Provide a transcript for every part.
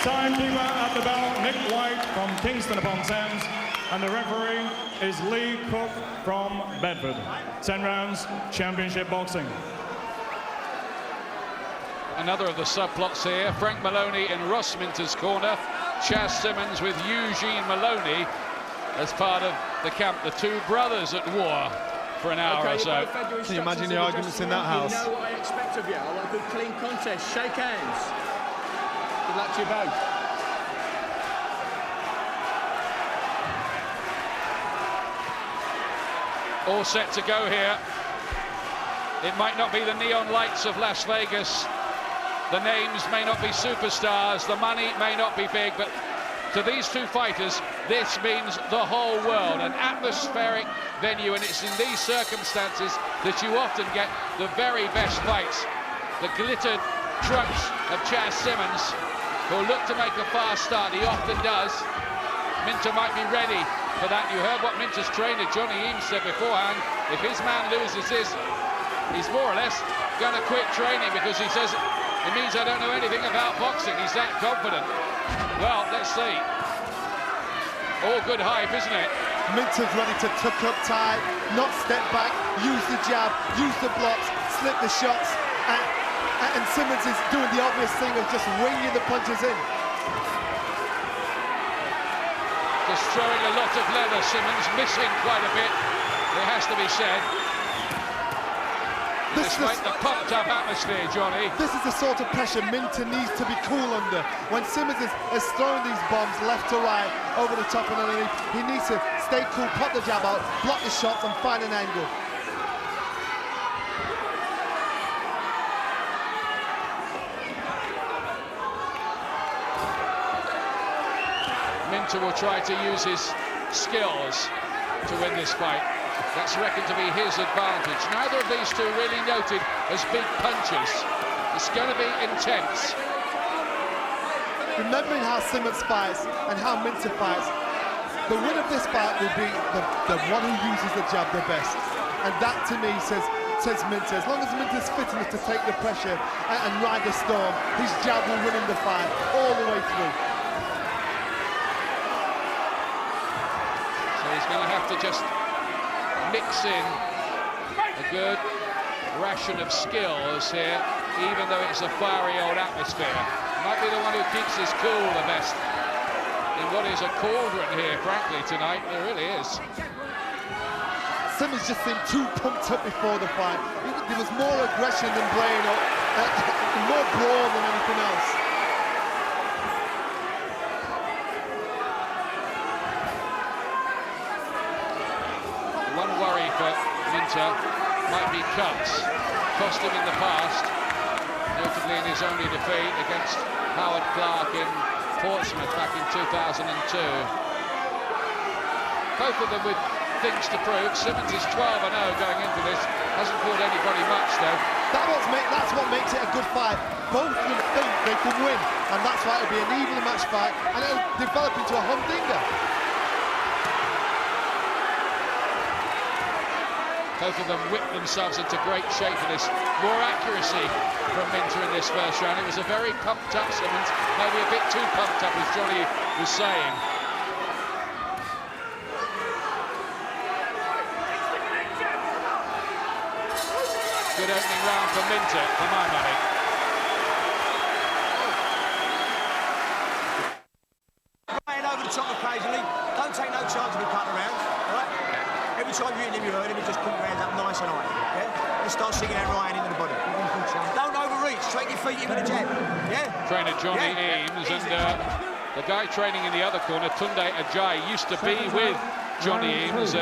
Timekeeper at the bell, Nick White from Kingston upon Thames, and the referee is Lee Cook from Bedford. 10 rounds, championship boxing. Another of the subplots here, Frank Maloney in Ross Minter's corner, Chas Symonds with Eugene Maloney as part of the camp, the two brothers at war for an hour or so. Can you imagine the arguments in that house? You know what I expect of you. I want a good clean contest. Shake hands. Good luck to you both. All set to go here. It might not be the neon lights of Las Vegas. The names may not be superstars. The money may not be big, but to these two fighters, this means the whole world. An atmospheric venue, and it's in these circumstances that you often get the very best fights. The glittered trunks of Chas Symonds, who'll look to make a fast start. He often does. Minter might be ready for that. You heard what Minter's trainer, Johnny Eames, said beforehand. If his man loses this, he's more or less going to quit training, because he says, it means I don't know anything about boxing. He's that confident. Well, let's see. All good hype, isn't it? Minter's ready to tuck up tight, not step back, use the jab, use the blocks, slip the shots, and Symonds is doing the obvious thing of just winging the punches in. Just throwing a lot of leather, Symonds, missing quite a bit, it has to be said. Despite the pumped-up atmosphere, Johnny. This is the sort of pressure Minter needs to be cool under. When Symonds is throwing these bombs left to right, over the top and underneath, he needs to stay cool, pop the jab out, block the shots and find an angle. Minter will try to use his skills to win this fight. That's reckoned to be his advantage. Neither of these two really noted as big punchers. It's going to be intense. Remembering how Symonds fights and how Minter fights, the winner of this fight will be the one who uses the jab the best. And that, to me, says Minter. As long as Minter's fit enough to take the pressure and ride the storm, his jab will win him the fight all the way through. So he's going to have to just mix in a good ration of skills here, even though it's a fiery old atmosphere. Might be the one who keeps his cool the best in what is a cauldron here, frankly, tonight. There really is. Symonds just seemed too pumped up before the fight. There was more aggression than brain, or more brawl than anything else. One worry for Minter might be cuts. Cost him in the past, notably in his only defeat against Howard Clark in Portsmouth back in 2002. Both of them with things to prove. Symonds is 12-0 going into this. Hasn't fought anybody much, though. That's what makes it a good fight. Both of them think they can win, and that's why it'll be an even match fight, and it'll develop into a humdinger. Both of them whipped themselves into great shape for this. More accuracy from Minter in this first round. It was a very pumped-up Symonds, maybe a bit too pumped up, as Johnny was saying. Good opening round for Minter, for my money. Right over the top occasionally. Don't take no chance of him cutting around, all right? Every time you hit him, you heard him, he just put your hands up nice and high, yeah? And start singing that right into the body. Don't overreach, take your feet in with a jab, yeah? Trainer Johnny Eames, and the guy training in the other corner, Tunde Ajayi, used to be with Johnny Eames,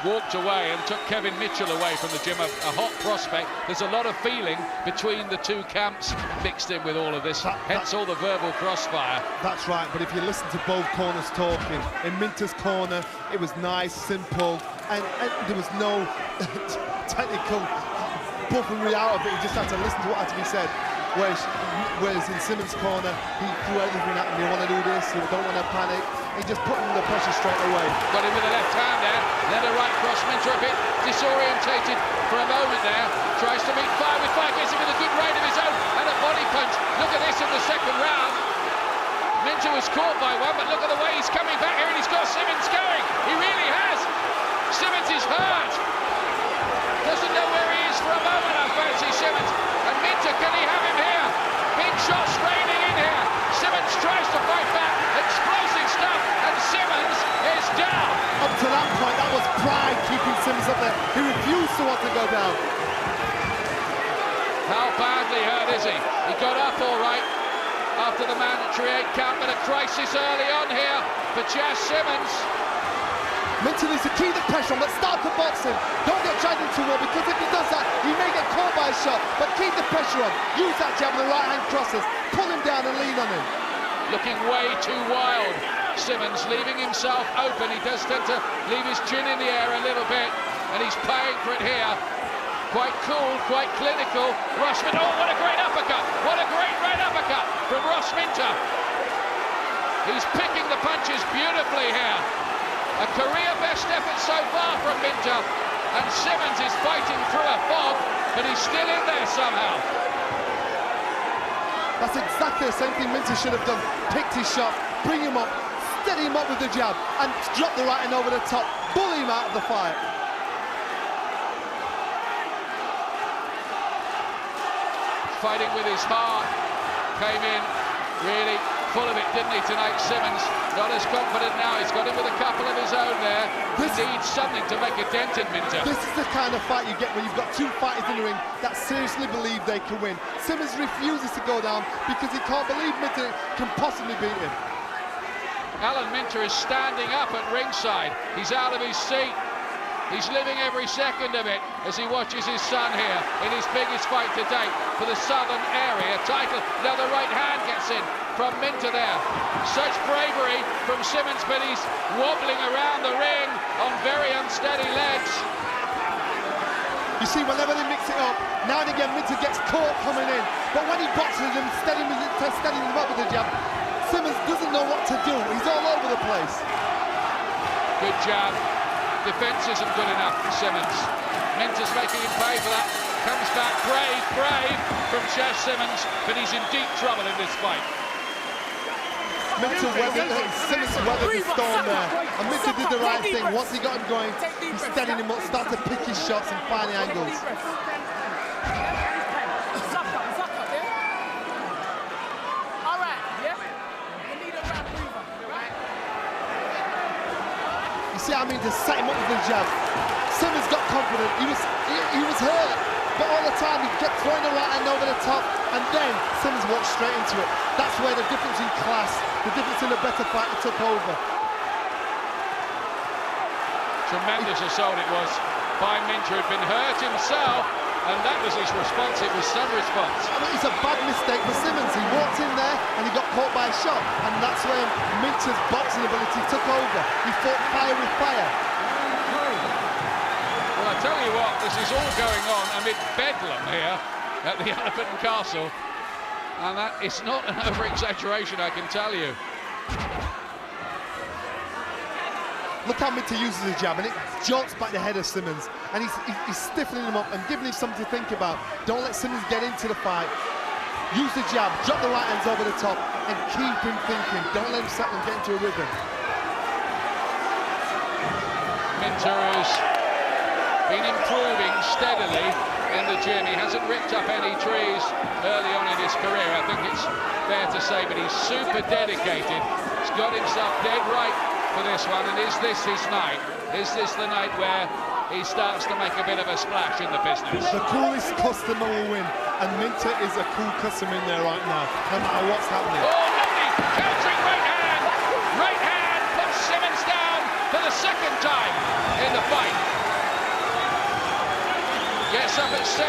walked away and took Kevin Mitchell away from the gym, a hot prospect. There's a lot of feeling between the two camps mixed in with all of this, hence all the verbal crossfire. That's right, but if you listen to both corners talking, in Minter's corner, it was nice, simple, and there was no technical buffoonery out of it. You just had to listen to what had to be said. Whereas in Symonds' corner, he threw everything at him. You want to do this, you don't want to panic. He just put him under pressure straight away. Got him with the left hand there, then a right cross. Minter a bit disorientated for a moment there. Tries to meet fire with fire, gets him with a good right of his own, and a body punch. Look at this in the second round. Minter was caught by one, but look at the way he's coming back here, and he's got Symonds going. He really has. Symonds is hurt. Doesn't know where he is for a moment, I fancy Symonds. And Minter, can he have him here? Big shots raining in here. Symonds tries to fight back. Explosive stuff, and Symonds is down. Up to that point, that was pride keeping Symonds up there. He refused to want to go down. How badly hurt is he? He got up all right after the mandatory 8 count, but a crisis early on here for Chas Symonds. Minter needs to keep the pressure on, but start to box him. Don't get dragged into war, because if he does that, he may get caught by a shot. But keep the pressure on. Use that jab with the right-hand crosses. Pull him down and lean on him. Looking way too wild. Symonds leaving himself open. He does tend to leave his chin in the air a little bit, and he's paying for it here. Quite cool, quite clinical. Ross Minter, oh, what a great uppercut! What a great right uppercut from Ross Minter. He's picking the punches beautifully here. A career best effort so far from Minter, and Symonds is fighting through a fog, but he's still in there somehow. That's exactly the same thing Minter should have done. Picked his shot, bring him up, steady him up with the jab, and drop the right hand over the top, bully him out of the fight. Fighting with his heart, came in really full of it, didn't he, tonight, Symonds? Not as confident now. He's got him with a couple of his own there. He needs something to make a dent in Minter. This is the kind of fight you get when you've got two fighters in the ring that seriously believe they can win. Symonds refuses to go down because he can't believe Minter can possibly beat him. Alan Minter is standing up at ringside. He's out of his seat. He's living every second of it as he watches his son here in his biggest fight to date for the Southern Area title. Now the right hand gets in from Minter there. Such bravery from Symonds, but he's wobbling around the ring on very unsteady legs. You see, whenever they mix it up, now and again Minter gets caught coming in, but when he boxes him, steadying him up with the jab, Symonds doesn't know what to do. He's all over the place. Good jab. Defence isn't good enough for Symonds. Minter's making him pay for that. Comes back brave from Chas Symonds, but he's in deep trouble in this fight. Symonds weathered the storm there, and Minter did the right thing. Once he got him going, he steadied him up, started to pick his shots and find the angles. See, I mean, to set him up with the jab. Symonds got confident. He was hurt, but all the time he kept throwing the right hand over the top, and then Symonds walked straight into it. That's where the difference in class, the difference in the better fighter took over. Tremendous assault it was by Minter, who'd been hurt himself, and that was his response. It was some response. I mean, it's a bad mistake for Symonds. He walked in there and he got caught by a shot, and that's when Minter's boxing ability took over. He fought fire with fire. Well, I tell you what, this is all going on amid bedlam here at the Elephant and Castle, and that is not an over-exaggeration, I can tell you. Look how Minter uses the jab, and it jolts back the head of Symonds, and he's stiffening him up and giving him something to think about. Don't let Symonds get into the fight. Use the jab, drop the right hands over the top, and keep him thinking. Don't let him settle and get into a rhythm. Minter has been improving steadily in the gym. He hasn't ripped up any trees early on in his career, I think it's fair to say, but he's super dedicated. He's got himself dead right for this one, and is this his night? Is this the night where he starts to make a bit of a splash in the business? The coolest customer will win, and Minter is a cool customer in there right now, no matter what's happening. Oh, lovely! Countering right hand! Right hand puts Symonds down for the second time in the fight. Gets up at 7,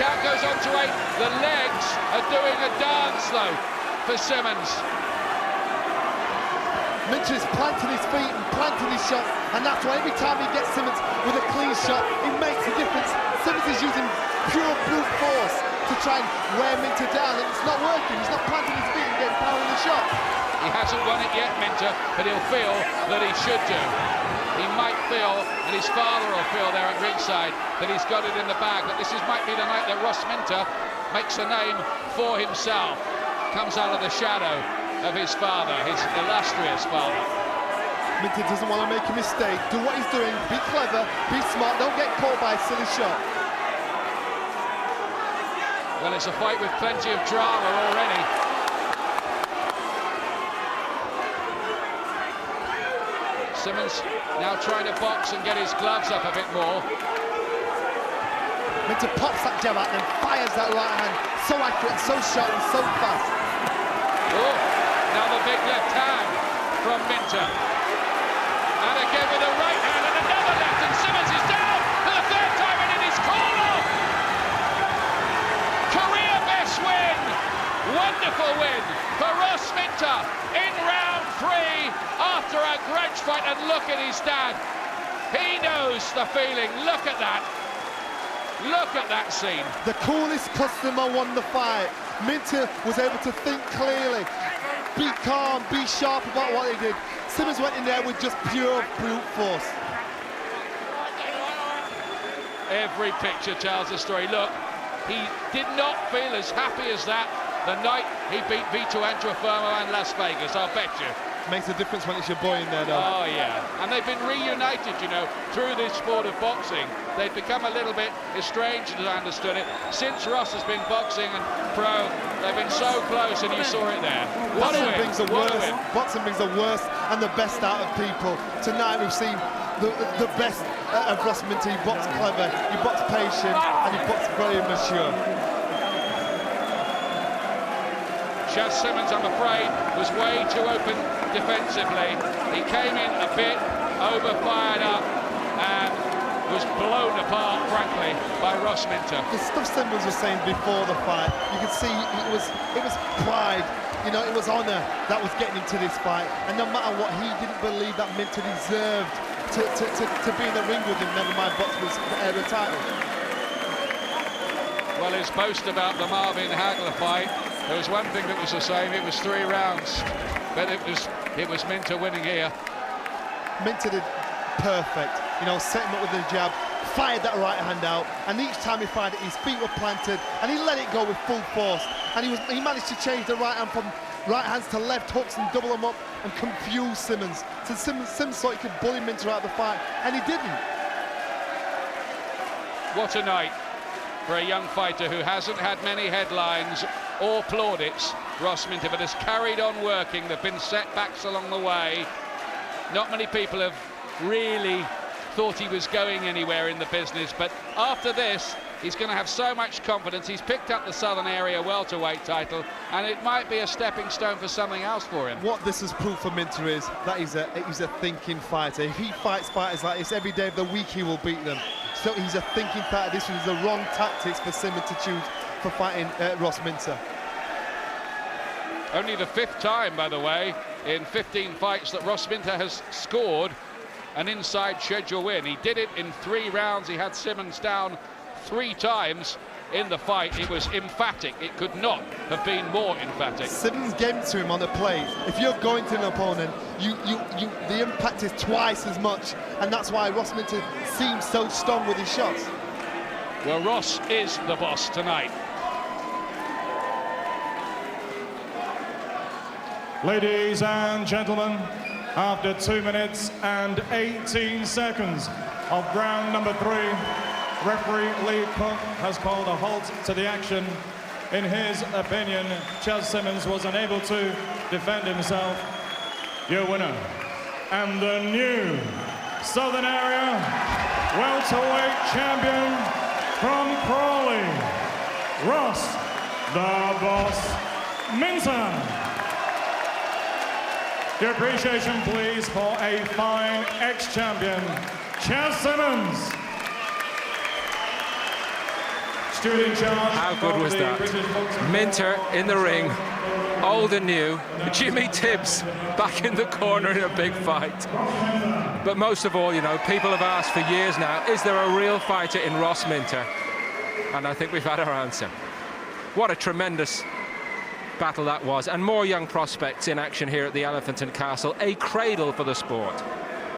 count goes on to 8. The legs are doing a dance, though, for Symonds. Minter is planting his feet and planting his shots, and that's why every time he gets Symonds with a clean shot, it makes a difference. Symonds is using pure brute force to try and wear Minter down, and it's not working. He's not planting his feet and getting power in the shot. He hasn't won it yet, Minter, but he'll feel that he should do. He might feel, and his father will feel there at ringside, that he's got it in the bag, but this might be the night that Ross Minter makes a name for himself. comes out of the shadow of his father, his illustrious father. Minter doesn't want to make a mistake. Do what he's doing. Be clever, be smart. Don't get caught by a silly shot. Well, it's a fight with plenty of drama already. Symonds now trying to box and get his gloves up a bit more. Minter pops that jab out and fires that right hand. So accurate, so sharp and so fast. Oh, now the big left hand from Minter. And again with a right hand and another left, and Symonds is down for the third time and in his corner. Career best win. Wonderful win for Ross Minter in round 3 after a grudge fight. And look at his dad. He knows the feeling. Look at that. Look at that scene. The coolest customer won the fight. Minter was able to think clearly, be calm, be sharp about what he did. Symonds went in there with just pure brute force. Every picture tells a story. Look, he did not feel as happy as that the night he beat Vito Antuofermo in Las Vegas, I'll bet you. Makes a difference when it's your boy in there, though. Oh, yeah. And they've been reunited, you know, through this sport of boxing. They've become a little bit estranged, as I understood it. Since Ross has been boxing and pro, they've been so close, and you saw it there. What a win. Boxing brings the worst and the best out of people. Tonight we've seen the best of Ross Minter. He boxed clever, he boxed patient, and he boxed very mature. Chas Symonds, I'm afraid, was way too open defensively. He came in a bit over-fired up and was blown apart, frankly, by Ross Minter. The stuff Symonds was saying before the fight, you could see it was pride, you know, it was honour that was getting him to this fight. And no matter what, he didn't believe that Minter deserved to be in the ring with him, never mind box the title. Well, his boast about the Marvin Hagler fight, there was one thing that was the same. It was 3 rounds, but it was Minter winning here. Minter did perfect, you know, set him up with the jab, fired that right hand out, and each time he fired it, his feet were planted, and he let it go with full force. And he managed to change the right hand from right hands to left hooks and double them up and confuse Symonds. So Symonds thought he could bully Minter out of the fight, and he didn't. What a night for a young fighter who hasn't had many headlines or plaudits, Ross Minter, but has carried on working. There have been setbacks along the way. Not many people have really thought he was going anywhere in the business, but after this, he's going to have so much confidence. He's picked up the Southern Area Welterweight title, and it might be a stepping stone for something else for him. What this is proof for Minter is that he's a thinking fighter. If he fights fighters like this every day of the week, he will beat them. So he's a thinking fighter. This was the wrong tactics for Symonds to choose for fighting Ross Minter. Only the 5th time, by the way, in 15 fights that Ross Minter has scored an inside schedule win. He did it in 3 rounds. He had Symonds down 3 times in the fight. It was emphatic. It could not have been more emphatic. Symonds gave it to him on the plate. If you're going to an opponent, the impact is twice as much, and that's why Ross Minter seems so strong with his shots. Well, Ross is the boss tonight. Ladies and gentlemen, after 2 minutes and 18 seconds of round number 3, referee Lee Cook has called a halt to the action. In his opinion, Chas Symonds was unable to defend himself. Your winner, and the new Southern Area Welterweight champion from Crawley, Ross the Boss Minter. Your appreciation, please, for a fine ex-champion, Chas Symonds. How good was that? Minter in the ring, old and new. Jimmy Tibbs back in the corner in a big fight. But most of all, you know, people have asked for years now, is there a real fighter in Ross Minter? And I think we've had our answer. What a tremendous battle that was, and more young prospects in action here at the Elephant and Castle, a cradle for the sport.